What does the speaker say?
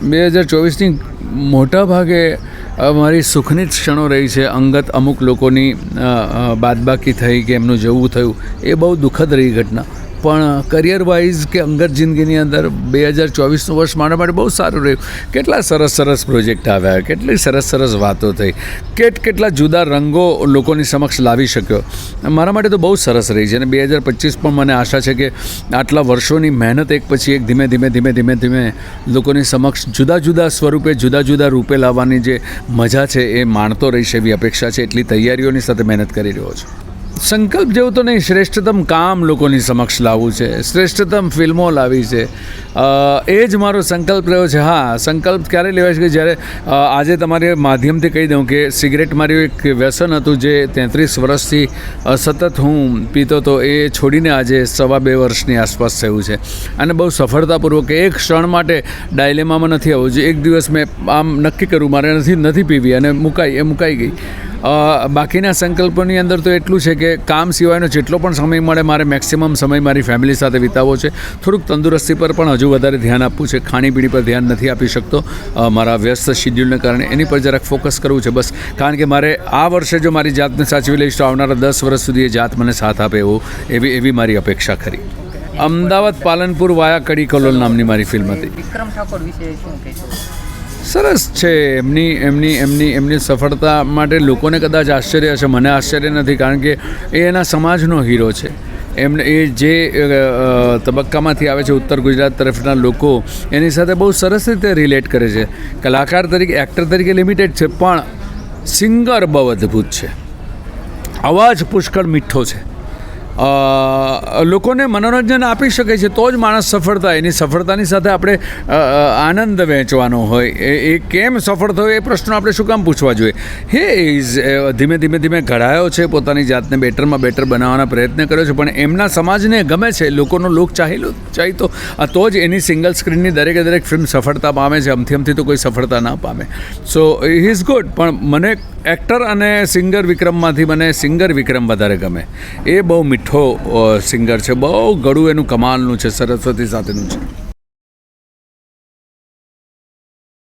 2024ની મોટા ભાગે મારી સુખની જ ક્ષણો રહી છે. અંગત અમુક લોકોની બાદબાકી થઈ કે એમનું જવું થયું એ બહુ દુઃખદ રહી ઘટના. પણ કરિયર વાઇઝ કે અંગત જિંદગીની અંદર 2024નું વર્ષ મારા માટે બહુ સારું રહ્યું. કેટલા સરસ સરસ પ્રોજેક્ટ આવ્યા, કેટલી સરસ સરસ વાતો થઈ, કેટલા જુદા રંગો લોકોની સમક્ષ લાવી શક્યો. મારા માટે તો બહુ સરસ રહી છે. અને 2025 પણ મને આશા છે કે આટલા વર્ષોની મહેનત એક પછી એક ધીમે લોકોની સમક્ષ જુદા જુદા સ્વરૂપે જુદા જુદા રૂપે લાવવાની જે મજા છે એ માણતો રહીશ એવી અપેક્ષા છે. એટલી તૈયારીઓની સાથે મહેનત કરી રહ્યો છું. સંકલ્પ જેવું તો નહીં, શ્રેષ્ઠતમ કામ લોકોની સમક્ષ લાવવું છે, શ્રેષ્ઠતમ ફિલ્મો લાવી છે, એ જ મારો સંકલ્પ રહ્યો છે. હા, સંકલ્પ ક્યારે લેવાય છે કે જ્યારે આજે તમારે માધ્યમથી કહી દઉં કે સિગરેટ મારું એક વ્યસન હતું જે 33 વર્ષથી સતત હું પીતો હતો, એ છોડીને આજે 2.5 વર્ષની આસપાસ થયું છે. અને બહુ સફળતાપૂર્વક એક ક્ષણ માટે ડાયલેમામાં નથી આવવું જોઈએ. એક દિવસ મેં આમ નક્કી કર્યું મારે નથી પીવી અને મુકાઈ ગઈ. બાકીના સંકલ્પોની અંદર તો એટલું છે કે કામ સિવાયનો જેટલો પણ સમય મળે મારે મેક્સિમમ સમય મારી ફેમિલી સાથે વિતાવવો છે. થોડુંક તંદુરસ્તી પર પણ હજુ વધારે ધ્યાન આપવું છે. ખાણીપીણી પર ધ્યાન નથી આપી શકતો મારા વ્યસ્ત શિડ્યુલને કારણે. એની પર જરાક ફોકસ કરવું છે બસ. કારણ કે મારે આ વર્ષે જો મારી જાતને સાચવી લઈશ તો આવનારા 10 વર્ષ સુધી એ જાત મને સાથ આપે એવી મારી અપેક્ષા ખરી. અમદાવાદ પાલનપુર વાયા કડી કલોલ નામની મારી ફિલ્મ હતી. વિક્રમ ઠાકોર વિશે શું કહેશો? સરસ છે. એમની સફળતા માટે લોકોને કદાચ આશ્ચર્ય હશે, મને આશ્ચર્ય નથી. કારણ કે એ એના સમાજનો હીરો છે. એ જે તબક્કામાંથી આવે છે ઉત્તર ગુજરાત તરફના લોકો એની સાથે બહુ સરસ રીતે રિલેટ કરે છે. કલાકાર તરીકે, એક્ટર તરીકે લિમિટેડ છે, પણ સિંગર બહુ અદ્ભુત છે. અવાજ પુષ્કળ મીઠો છે. લોકોને મનોરંજન આપી શકે છે તો જ માણસ સફળ થાય. એની સફળતાની સાથે આપણે આનંદ વહેંચવાનો હોય. એ કેમ સફળ થયો એ પ્રશ્નો આપણે શું કામ પૂછવા જોઈએ? ધીમે ઘડાયો છે, પોતાની જાતને બેટરમાં બેટર બનાવવાના પ્રયત્ન કર્યો છે, પણ એમના સમાજને ગમે છે, લોકોનો લોક ચાહીતો તો જ એની સિંગલ સ્ક્રીનની દરેક ફિલ્મ સફળતા પામે છે. અમથી તો કોઈ સફળતા ના પામે. સો હી ઇઝ ગુડ. પણ મને એક્ટર અને સિંગર વિક્રમમાંથી મને સિંગર વિક્રમ વધારે ગમે. એ બહુ મીઠો સિંગર છે, બહુ ગળું એનું કમાલનું છે, સરસ્વતી સાથેનું છે.